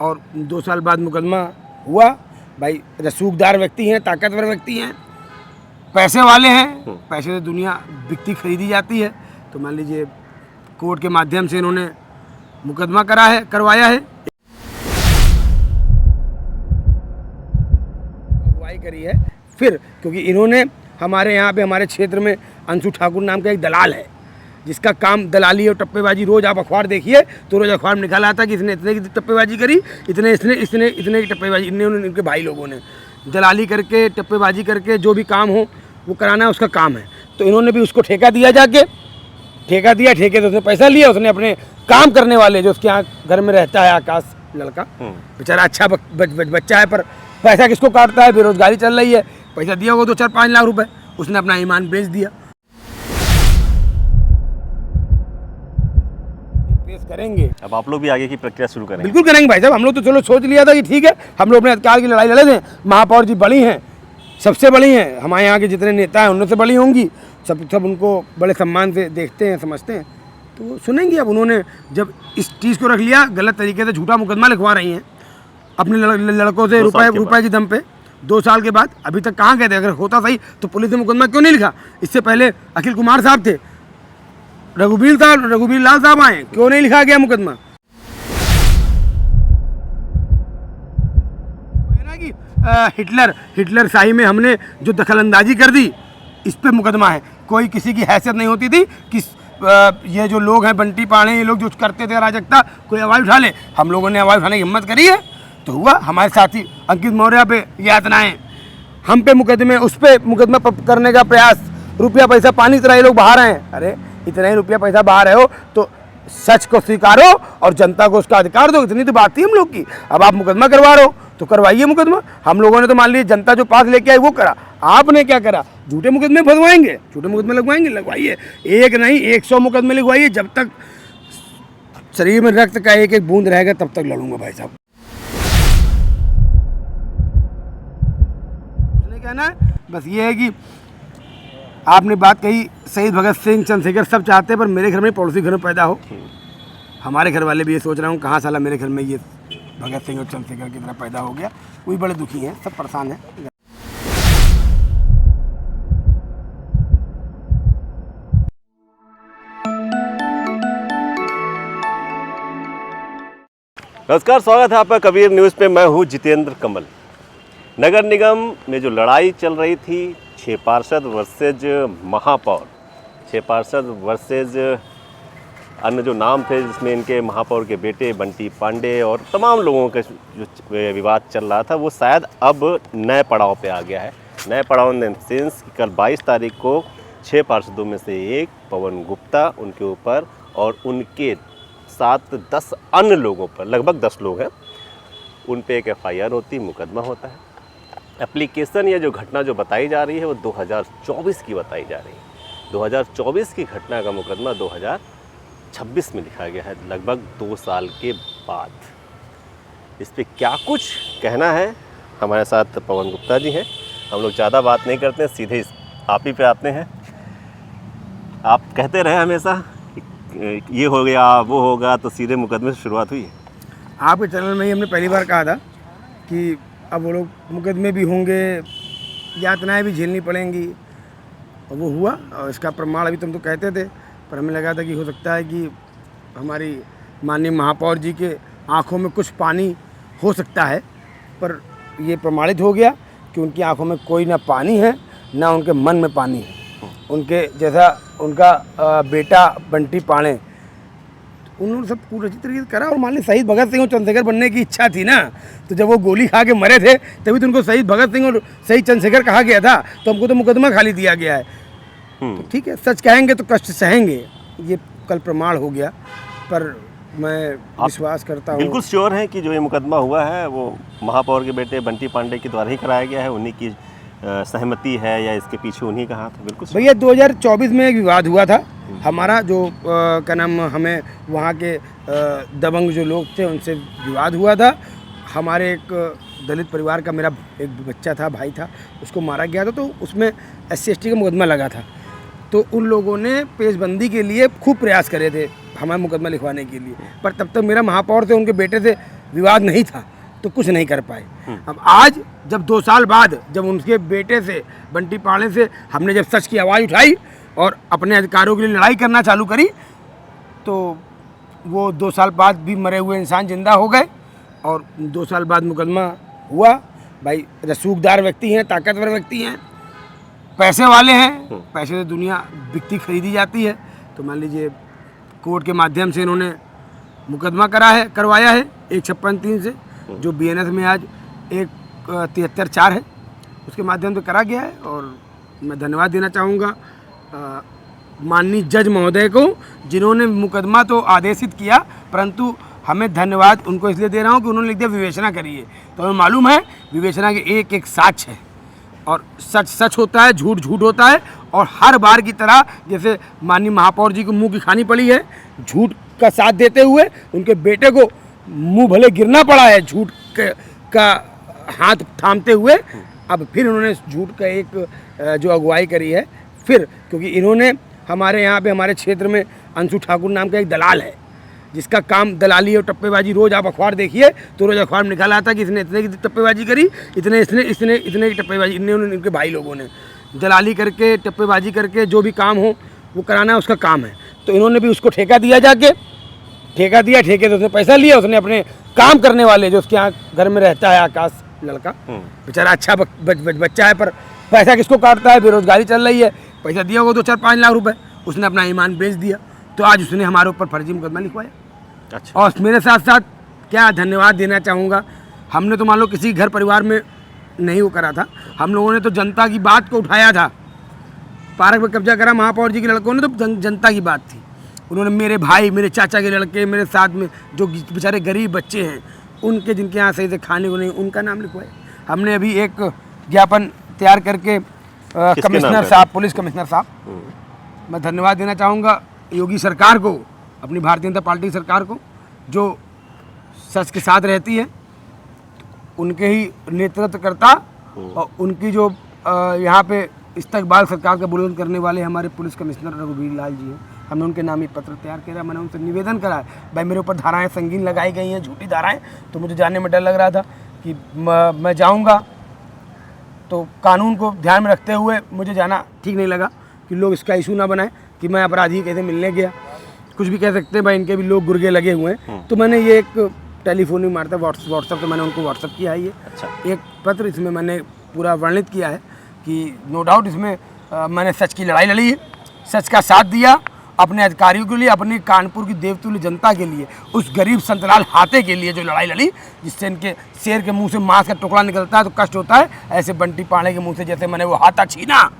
और 2 साल बाद मुकदमा हुआ। भाई रसूखदार व्यक्ति हैं, ताकतवर व्यक्ति हैं, पैसे वाले हैं, पैसे से दुनिया बिकती खरीदी जाती है। तो मान लीजिए कोर्ट के माध्यम से इन्होंने मुकदमा करवाया है, अगुवाई करी है। फिर क्योंकि इन्होंने हमारे यहाँ पे हमारे क्षेत्र में अंशु ठाकुर नाम का एक दलाल है, जिसका काम दलाली और टप्पेबाजी, रोज़ आप अखबार देखिए तो रोज़ अखबार में निकाला आता कि इसने इतने की टप्पेबाजी करी, इतने की टप्पेबाजी, इनके भाई लोगों ने दलाली करके टप्पेबाजी करके जो भी काम हो वो कराना उसका काम है। तो इन्होंने भी उसको ठेका दिया, जाके ठेका दिया, ठेके से उसने पैसा लिया, उसने अपने काम करने वाले जो उसके यहाँ घर में रहता है आकाश लड़का, बेचारा अच्छा बच्चा है, पर पैसा किसको काटता है, बेरोजगारी चल रही है, पैसा दिया होगा 2-4-5 लाख रुपए, उसने अपना ईमान बेच दिया। पेश करेंगे। अब आप लोग भी आगे की प्रक्रिया शुरू करेंगे? बिल्कुल करेंगे भाई साहब, हम लोग तो चलो सोच लिया था कि ठीक है, हम लोग अपने अधिकार की लड़ाई लड़े थे। महापौर जी बड़ी हैं, सबसे बड़ी हैं, हमारे यहाँ के जितने नेता हैं उनसे बड़ी होंगी, सब उनको बड़े सम्मान से देखते हैं, समझते हैं, तो सुनेंगे। अब उन्होंने जब इस चीज़ को रख लिया, गलत तरीके से झूठा मुकदमा लिखवा रही हैं अपने लड़कों से रुपए की दम पे, 2 साल के बाद अभी तक कहाँ गए थे? अगर होता सही तो पुलिस ने मुकदमा क्यों नहीं लिखा? इससे पहले अखिल कुमार साहब थे, रघुवीर लाल साहब आए, क्यों नहीं लिखा गया मुकदमा? हिटलर शाही में हमने जो दखलंदाजी कर दी, इस पे मुकदमा है। कोई किसी की हैसियत नहीं होती थी कि ये जो लोग हैं बंटी पाड़े, ये लोग जो करते थे अराजकता, कोई आवाज़ उठा ले। हम लोगों ने आवाज़ उठाने की हिम्मत करी है तो हुआ। हमारे साथी अंकित मौर्य पे यातनाएं, हम पे मुकदमे, उस पर मुकदमा करने का प्रयास, रुपया पैसा पानी की तरह ये लोग बहा रहे हैं। अरे इतना ही रुपया पैसा बहा रहे हो तो सच को स्वीकारो और जनता को उसका अधिकार दो, इतनी तो बात थी हम लोग की। अब आप मुकदमा करवा रहे हो तो करवाइए मुकदमा। हम लोगों ने तो मान लीजिए जनता जो पास लेके आई वो करा, आपने क्या करा? झूठे मुकदमे फंसवाएंगे, झूठे मुकदमे लगवाइए, एक नहीं 100 मुकदमे लिखवाइए। जब तक शरीर में रक्त का एक बूंद रहेगा तब तक लड़ूंगा भाई साहब। कहना है बस ये है कि आपने बात कही, शहीद भगत सिंह, चंद्रशेखर सब चाहते हैं, पर मेरे घर में पड़ोसी घर में पैदा हो। हमारे घर वाले भी ये सोच रहा हूँ कहाँ साला मेरे घर में ये भगत सिंह और चंद्रशेखर की तरह पैदा हो गया। कोई बड़े दुखी हैं, सब परेशान हैं। नमस्कार, स्वागत है आपका कबीर न्यूज़ पे। मैं हूँ जितेंद्र कमल। नगर निगम में जो लड़ाई चल रही थी, 6 पार्षद वर्सेज महापौर, 6 पार्षद वर्सेज अन्य जो नाम थे, जिसमें इनके महापौर के बेटे बंटी पांडे और तमाम लोगों का जो विवाद चल रहा था, वो शायद अब नए पड़ाव पे आ गया है। नए पड़ाव इन सेंस कल 22 तारीख को 6 पार्षदों में से एक पवन गुप्ता, उनके ऊपर और उनके 7-10 अन्य लोगों पर, लगभग 10 लोग हैं, उन पे एक FIR होती, मुकदमा होता है। एप्लीकेशन या जो घटना जो बताई जा रही है वो 2024 की बताई जा रही है। 2024 की घटना का मुकदमा 2026 में लिखा गया है, लगभग 2 साल के बाद। इस पर क्या कुछ कहना है, हमारे साथ पवन गुप्ता जी हैं। हम लोग ज़्यादा बात नहीं करते हैं, सीधे आप ही पे आते हैं। आप कहते रहे हमेशा ये हो गया वो होगा, तो सीधे मुकदमे से शुरुआत हुई है। आपके चैनल में ही हमने पहली बार कहा था कि अब वो लोग मुकदमे भी होंगे, यातनाएं भी झेलनी पड़ेंगी, और वो हुआ। और इसका प्रमाण अभी तुम तो कहते थे, पर हमें लगा था कि हो सकता है कि हमारी माननीय महापौर जी के आंखों में कुछ पानी हो सकता है, पर ये प्रमाणित हो गया कि उनकी आंखों में कोई ना पानी है ना उनके मन में पानी है। उनके जैसा उनका बेटा बंटी पाड़े, उन्होंने सब पूरा अच्छी तरीके से करा। और मान ली शहीद भगत सिंह और चंद्रशेखर बनने की इच्छा थी ना, तो जब वो गोली खा के मरे थे तभी तो उनको शहीद भगत सिंह और शहीद चंद्रशेखर कहा गया था, तो हमको तो मुकदमा खाली दिया गया है। तो ठीक है, सच कहेंगे तो कष्ट सहेंगे, ये कल प्रमाण हो गया। पर मैं विश्वास करता हूँ, बिल्कुल श्योर है कि जो ये मुकदमा हुआ है वो महापौर के बेटे बंटी पांडे के द्वारा ही कराया गया है, उन्हीं की सहमति है या इसके पीछे उन्हीं का हाथ है? बिल्कुल भैया 2024 में एक विवाद हुआ था हमारा, जो क्या नाम, हमें वहाँ के दबंग जो लोग थे उनसे विवाद हुआ था। हमारे एक दलित परिवार का मेरा एक बच्चा था, भाई था, उसको मारा गया था, तो उसमें SC/ST का मुकदमा लगा था। तो उन लोगों ने पेशबंदी के लिए खूब प्रयास करे थे हमें मुकदमा लिखवाने के लिए, पर तब तक मेरा महापौर थे, उनके बेटे से विवाद नहीं था तो कुछ नहीं कर पाए। अब आज जब 2 साल बाद जब उनके बेटे से बंटी पांडे से हमने जब सच की आवाज़ उठाई और अपने अधिकारों के लिए लड़ाई करना चालू करी तो वो 2 साल बाद भी मरे हुए इंसान जिंदा हो गए और 2 साल बाद मुकदमा हुआ। भाई रसूखदार व्यक्ति हैं, ताकतवर व्यक्ति हैं, पैसे वाले हैं, पैसे से दुनिया बिकती खरीदी जाती है। तो मान लीजिए कोर्ट के माध्यम से इन्होंने मुकदमा करवाया है 156(3) से, जो BNS में आज 173(4) है, उसके माध्यम से करा गया है। और मैं धन्यवाद देना चाहूँगा माननीय जज महोदय को, जिन्होंने मुकदमा तो आदेशित किया, परंतु हमें धन्यवाद उनको इसलिए दे रहा हूँ कि उन्होंने लिख दिया विवेचना करिए। तो हमें मालूम है विवेचना के एक एक साक्ष्य है और सच सच होता है, झूठ झूठ होता है। और हर बार की तरह जैसे माननीय महापौर जी को मुंह की खानी पड़ी है झूठ का साथ देते हुए, उनके बेटे को मुंह भले गिरना पड़ा है झूठ का हाथ थामते हुए। अब फिर उन्होंने झूठ का एक जो अगुवाई करी है फिर, क्योंकि इन्होंने हमारे यहाँ पे हमारे क्षेत्र में अंशु ठाकुर नाम का एक दलाल है जिसका काम दलाली और टप्पेबाजी, रोज़ आप अखबार देखिए तो रोज़ अखबार में निकाला आता कि इसने इतने की टप्पेबाजी करी, इतने की टप्पेबाजी, इनके भाई लोगों ने दलाली करके टप्पेबाजी करके जो भी काम हो वो कराना उसका काम है। तो इन्होंने भी उसको ठेका दिया, जाके ठेका दिया, ठेके से उसने पैसा लिया, उसने अपने काम करने वाले जो उसके यहाँ घर में रहता है आकाश लड़का, बेचारा अच्छा बच्चा है, पर पैसा किसको काटता है, बेरोजगारी चल रही है, पैसा दिया होगा 2-4-5 लाख रुपए, उसने अपना ईमान बेच दिया। तो आज उसने हमारे ऊपर फर्जी मुकदमा लिखवाया। अच्छा। और मेरे साथ साथ क्या धन्यवाद देना चाहूँगा, हमने तो मान लो किसी घर परिवार में नहीं वो करा था, हम लोगों ने तो जनता की बात को उठाया था। पार्क में कब्जा करा महापौर जी के लड़कों ने, तो जनता की बात थी। उन्होंने मेरे भाई, मेरे चाचा के लड़के, मेरे साथ में जो बेचारे गरीब बच्चे हैं उनके, जिनके यहाँ सही से खाने को नहीं, उनका नाम लिखवाया। हमने अभी एक ज्ञापन तैयार करके कमिश्नर साहब, पुलिस कमिश्नर साहब, मैं धन्यवाद देना चाहूँगा योगी सरकार को, अपनी भारतीय जनता पार्टी सरकार को, जो सच के साथ रहती है, उनके ही नेतृत्व करता और उनकी जो यहाँ पे इस्तकबाल सरकार का बुलंद करने वाले हमारे पुलिस कमिश्नर रघुवीर लाल जी हैं। हमने उनके नाम ही पत्र तैयार किया। मैंने उनसे निवेदन करा है, भाई मेरे ऊपर धाराएं संगीन लगाई गई हैं, झूठी धाराएं, तो मुझे जाने में डर लग रहा था कि मैं जाऊँगा तो कानून को ध्यान में रखते हुए मुझे जाना ठीक नहीं लगा कि लोग इसका इशू ना बनाएं कि मैं अपराधी कैसे मिलने गया, कुछ भी कह सकते हैं भाई, इनके भी लोग गुर्गे लगे हुए हैं। तो मैंने ये एक टेलीफोन भी मारता व्हाट्सएप पे मैंने उनको व्हाट्सएप किया है ये एक पत्र, इसमें मैंने पूरा वर्णित किया है कि नो डाउट इसमें मैंने सच की लड़ाई लड़ी है, सच का साथ दिया, अपने अधिकारियों के लिए, अपने कानपुर की देवतुल्य जनता के लिए, उस गरीब संतलाल हाथे के लिए जो लड़ाई लड़ी, जिससे इनके शेर के मुंह से मांस का टुकड़ा निकलता है तो कष्ट होता है, ऐसे बंटी पांडे के मुंह से जैसे मैंने वो हाथा छीना,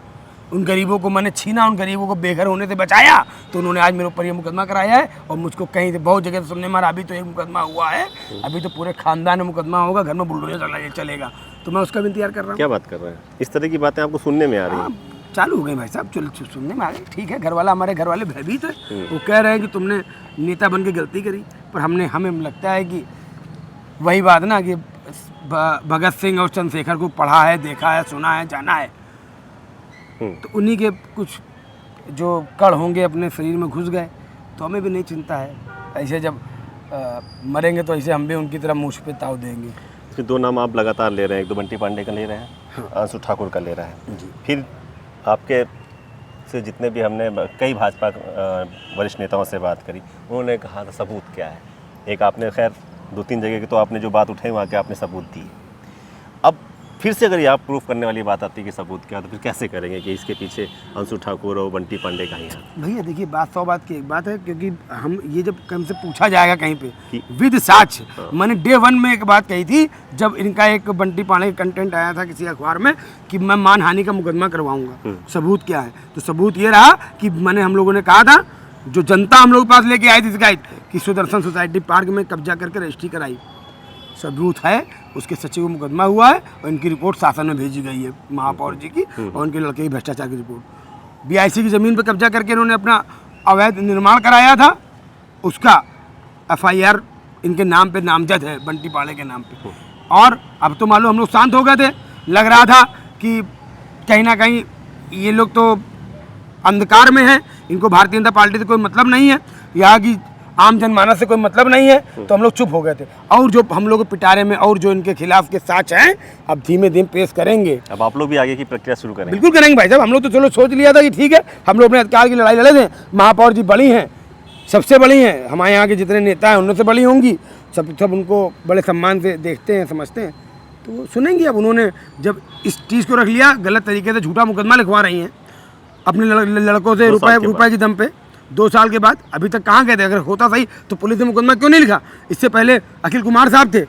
उन गरीबों को मैंने छीना, उन गरीबों को बेघर होने से बचाया, तो उन्होंने आज मेरे ऊपर ये मुकदमा कराया है। और मुझको कहीं से बहुत जगह से सुनने में अभी तो एक मुकदमा हुआ है, अभी तो पूरे खानदान में मुकदमा होगा, घर में बुलडोजर चलेगा, तो मैं उसका भी इंतजार कर रहा हूँ। क्या बात कर रहे हैं, इस तरह की बातें आपको सुनने में आ रही हैं? चालू हो गई भाई साहब, सुनने में आ गई, ठीक है। हमारे घर वाले भयभीत है, वो कह रहे हैं कि तुमने नेता बन के गलती करी, पर हमें लगता है कि वही बात ना कि भगत सिंह और चंद्रशेखर को पढ़ा है, देखा है, सुना है, जाना है, तो उन्हीं के कुछ जो कड़ होंगे अपने शरीर में घुस गए, तो हमें भी नहीं चिंता है। ऐसे जब मरेंगे तो ऐसे हम भी उनकी तरह मुँह पे ताव देंगे। फिर 2 नाम आप लगातार ले रहे हैं, एक तो बंटी पांडे का ले रहे हैं, अंशु ठाकुर का ले रहे हैं, फिर आपके से जितने भी हमने कई भाजपा वरिष्ठ नेताओं से बात करी, उन्होंने कहा था सबूत क्या है। एक आपने खैर 2-3 जगह की तो आपने जो बात उठाई वहाँ के आपने सबूत दी। अब फिर से अगर ये आप प्रूफ करने वाली बात आती है कि सबूत क्या, तो फिर कैसे करेंगे कि इसके पीछे अंशु ठाकुर और बंटी पांडे का ही है? भैया देखिए, बात 100 बात की एक बात है, क्योंकि हम ये जब हमसे पूछा जाएगा कहीं पे विद साक्ष्य, मैंने डे 1 में एक बात कही थी जब इनका एक बंटी पांडे का कंटेंट आया था किसी अखबार में कि मैं मानहानि का मुकदमा करवाऊंगा, सबूत क्या है, तो सबूत ये रहा कि हम लोगों ने कहा था, जो जनता हम लोग के पास लेके आई थी शिकायत कि सुदर्शन सोसाइटी पार्क में कब्जा करके रजिस्ट्री कराई, सबूत है, उसके सचिव को मुकदमा हुआ है और इनकी रिपोर्ट शासन में भेजी गई है महापौर जी की और उनके लड़के की भ्रष्टाचार की रिपोर्ट। BIC की ज़मीन पर कब्जा करके इन्होंने अपना अवैध निर्माण कराया था, उसका FIR इनके नाम पे नामजद है, बंटी पांडे के नाम पे। और अब तो मान लो हम लोग शांत हो गए थे, लग रहा था कि कहीं ना कहीं ये लोग तो अंधकार में हैं, इनको भारतीय जनता पार्टी से कोई मतलब नहीं है, यहाँ की आम जनमानस से कोई मतलब नहीं है, तो हम लोग चुप हो गए थे। और जो हम लोग के पिटारे में और जो इनके खिलाफ के साक्ष्य हैं, अब धीमे धीमे पेश करेंगे। अब आप लोग भी आगे की प्रक्रिया शुरू करेंगे? बिल्कुल करेंगे भाई साहब। हम लोग तो चलो सोच लिया था कि ठीक है, हम लोग अपने अधिकार की लड़ाई लड़े थे। महापौर जी बड़ी हैं, सबसे बड़ी हैं, हमारे यहाँ के जितने नेता हैं उनसे बड़ी होंगी, सब उनको बड़े सम्मान से देखते हैं, समझते हैं, तो वो सुनेंगी। अब उन्होंने जब इस चीज़ को रख लिया, गलत तरीके से झूठा मुकदमा लिखवा रही हैं अपने लड़कों से रुपए की दम पे, 2 साल के बाद अभी तक कहाँ गए थे? अगर होता सही तो पुलिस ने मुकदमा क्यों नहीं लिखा? इससे पहले अखिल कुमार साहब थे,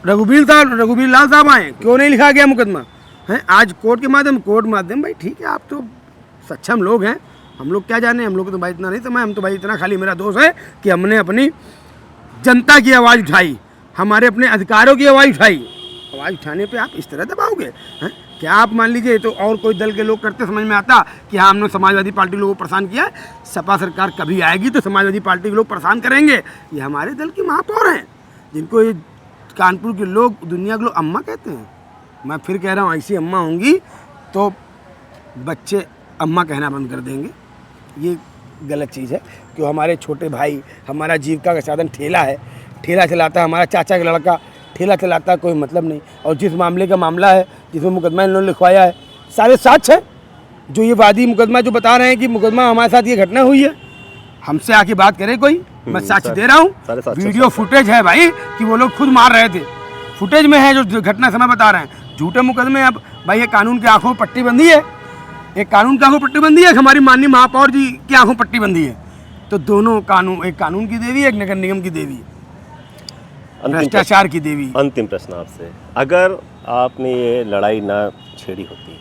रघुवीर लाल साहब आए, क्यों नहीं लिखा गया मुकदमा? है आज कोर्ट माध्यम भाई ठीक है, आप तो सक्षम लोग हैं, हम लोग क्या जाने, हम लोग को तो भाई इतना नहीं समय, हम तो भाई इतना खाली मेरा दोष है कि हमने अपनी जनता की आवाज़ उठाई, हमारे अपने अधिकारों की आवाज़ उठाई। आवाज़ उठाने पे आप इस तरह दबाओगे? हैं क्या आप मान लीजिए तो और कोई दल के लोग करते, समझ में आता कि हाँ हमने समाजवादी पार्टी लोगों को परेशान किया है, सपा सरकार कभी आएगी तो समाजवादी पार्टी के लोग परेशान करेंगे। ये हमारे दल की महापौर हैं, जिनको ये कानपुर के लोग, दुनिया के लोग अम्मा कहते हैं। मैं फिर कह रहा हूँ, ऐसी अम्मा होंगी तो बच्चे अम्मा कहना बंद कर देंगे। ये गलत चीज़ है कि हमारे छोटे भाई, हमारा जीविका का साधन ठेला है, ठेला चलाता है, हमारा चाचा का लड़का ठेला चलाता है, कोई मतलब नहीं। और जिस मामले का मामला है, जिसमें मुकदमा इन्होंने लिखवाया है, सारे साक्ष्य हैं। जो ये वादी मुकदमा जो बता रहे हैं कि मुकदमा हमारे साथ ये घटना हुई है, हमसे आके बात करे कोई, मैं साक्ष्य दे रहा हूँ, वीडियो फुटेज है भाई कि वो लोग खुद मार रहे थे, फुटेज में है जो घटना समय बता रहे हैं। झूठे मुकदमे अब भाई ये कानून की आंखों में पट्टी बंदी है, एक कानून की आंखों में पट्टी बंदी है, हमारी माननीय महापौर जी की आंखों में पट्टी बंदी है। तो दोनों कानून, एक कानून की देवी, एक नगर निगम की देवी, भ्रष्टाचार की देवी। अंतिम प्रश्न आपसे, अगर आपने ये लड़ाई ना छेड़ी होती,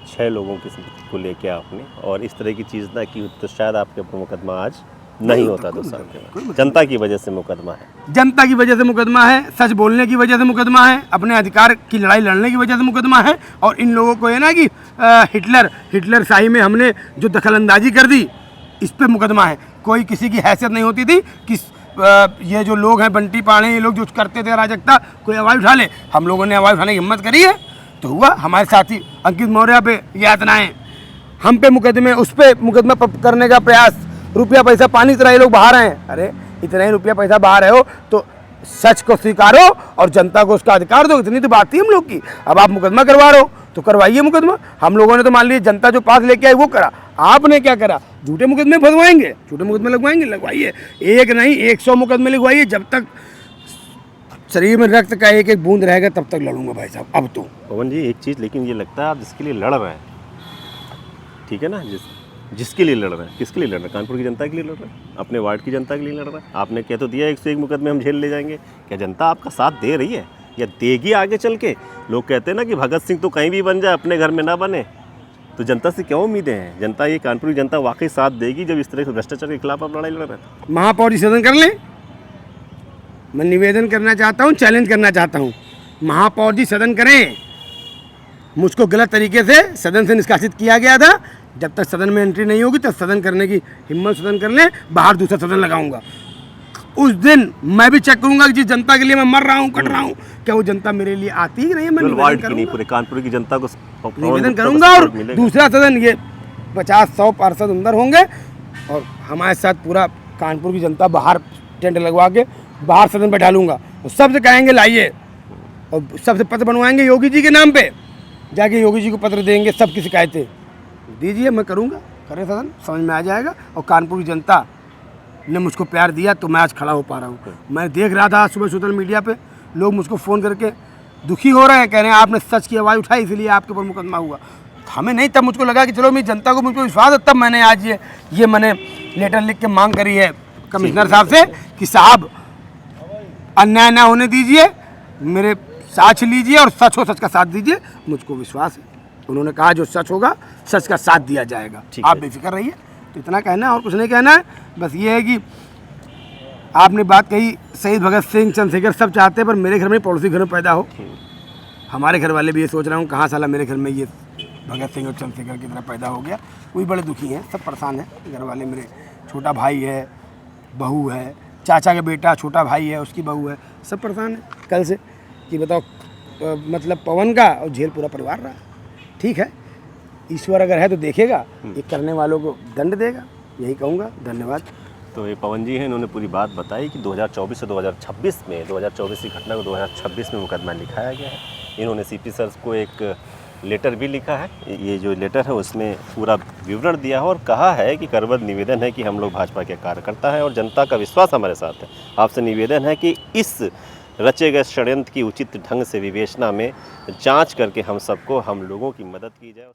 6 लोगों को लेके आपने, और इस तरह की चीज़ ना की, तो शायद आपके ऊपर मुकदमा आज नहीं होता 2 साल के बाद। जनता की वजह से मुकदमा है, जनता की वजह से मुकदमा है, सच बोलने की वजह से मुकदमा है, अपने अधिकार की लड़ाई लड़ने की वजह से मुकदमा है। और इन लोगों को ये ना कि हिटलर शाही में हमने जो दखलंदाजी कर दी, इस पे मुकदमा है। कोई किसी की हैसियत नहीं होती थी कि ये जो लोग हैं बंटी पाड़े, ये लोग जो करते थे अराजकता, कोई आवाज़ उठा ले। हम लोगों ने आवाज़ उठाने की हिम्मत करी है तो हुआ। हमारे साथी अंकित मौर्य पे यातनाएं, हम पे मुकदमे, उस पर मुकदमा करने का प्रयास, रुपया पैसा पानी तरह ये लोग बाहर हैं। अरे इतना ही रुपया पैसा बाहर है हो तो सच को स्वीकारो और जनता को उसका अधिकार दो, इतनी तो बात थी हम लोग की। अब आप मुकदमा करवा रहे हो तो करवाइए मुकदमा। हम लोगों ने तो मान लीजिए जनता जो पास लेके आई वो करा, आपने क्या करा? झूठे मुकदमे फंसवाएंगे, झूठे मुकदमे लगवाएंगे, लगवाइए, एक नहीं 100 मुकदमे लगवाइए। जब तक शरीर में रक्त का एक एक बूंद रहेगा तब तक लड़ूंगा भाई साहब। अब तो पवन जी एक चीज़, लेकिन ये लगता है आप जिसके लिए लड़ रहे हैं, ठीक है ना, जिसके लिए लड़ रहे हैं, किसके लिए लड़ रहे हैं? कानपुर की जनता के लिए लड़ रहे हैं, अपने वार्ड की जनता के लिए लड़ रहे हैं। आपने कह तो दिया 101 मुकदमे हम झेल ले जाएंगे, क्या जनता आपका साथ दे रही है या देगी आगे चल के? लोग कहते हैं ना कि भगत सिंह तो कहीं भी बन जाए, अपने घर में ना बने। तो जनता से क्यों उम्मीदें हैं? जनता, ये कानपुर की जनता वाकई साथ देगी जब इस तरह से भ्रष्टाचार के खिलाफ आप लड़ाई लड़ रहे हैं? महापौर जी सदन कर लें, मैं निवेदन करना चाहता हूँ, चैलेंज करना चाहता हूँ, महापौर जी सदन करें। मुझको गलत तरीके से सदन से निष्कासित किया गया था, जब तक सदन में एंट्री नहीं होगी तब सदन करने की हिम्मत सदन कर लें, बाहर दूसरा सदन लगाऊंगा। उस दिन मैं भी चेक करूंगा कि जिस जनता के लिए मैं मर रहा हूँ, कट रहा हूँ, क्या वो जनता मेरे लिए आती है कि नहीं। मैं निवेदन करूंगा, पूरे कानपुर की जनता को निवेदन करूंगा। और दूसरा सदन, ये 50-100 पार्षद अंदर होंगे और हमारे साथ पूरा कानपुर की जनता बाहर टेंट लगवा के बाहर सदन पर डालूंगा। और सबसे कहेंगे लाइए, और सबसे पत्र बनवाएंगे योगी जी के नाम पे, जाके योगी जी को पत्र देंगे, सबकी शिकायतें दीजिए, मैं करूँगा। करें सदन, समझ में आ जाएगा। और कानपुर की जनता ने मुझको प्यार दिया तो मैं आज खड़ा हो पा रहा हूँ। मैं देख रहा था सुबह सोशल मीडिया पे लोग मुझको फ़ोन करके दुखी हो रहे हैं, कह रहे हैं आपने सच की आवाज़ उठाई इसलिए आपके ऊपर मुकदमा हुआ। हमें नहीं, तब मुझको लगा कि चलो मेरी जनता को मुझको विश्वास है, तब मैंने आज ये मैंने लेटर लिख के मांग करी है कमिश्नर साहब से कि साहब अन्याय ना होने दीजिए, मेरे साक्ष्य लीजिए और सच हो सच का साथ दीजिए। मुझको विश्वास है, उन्होंने कहा जो सच होगा सच का साथ दिया जाएगा, आप बेफिक्र रहिए। तो इतना कहना है और कुछ नहीं कहना है। बस ये है कि आपने बात कही, शहीद भगत सिंह, चंद्रशेखर सब चाहते हैं, पर मेरे घर में पड़ोसी घर में पैदा हो। हमारे घर वाले भी ये सोच रहा हूँ कहाँ साला मेरे घर में ये भगत सिंह और चंद्रशेखर की तरह पैदा हो गया। वो भी बड़े दुखी हैं, सब परेशान हैं घर वाले। मेरे छोटा भाई है, बहू है, चाचा का बेटा छोटा भाई है, उसकी बहू है, सब परेशान है कल से कि बताओ मतलब पवन का और झेल पूरा परिवार रहा। ठीक है, ईश्वर अगर है तो देखेगा, ये करने वालों को दंड देगा, यही कहूँगा। धन्यवाद। तो ये पवन जी हैं, इन्होंने पूरी बात बताई कि 2024 से 2026 में 2024 की घटना को 2026 में मुकदमा लिखाया गया है। इन्होंने सीपी सर को एक लेटर भी लिखा है। ये जो लेटर है उसमें पूरा विवरण दिया है और कहा है कि करबद्ध निवेदन है कि हम लोग भाजपा के कार्यकर्ता हैं और जनता का विश्वास हमारे साथ है। आपसे निवेदन है कि इस रचे गए षड्यंत्र की उचित ढंग से विवेचना में जांच करके हम लोगों की मदद की जाए।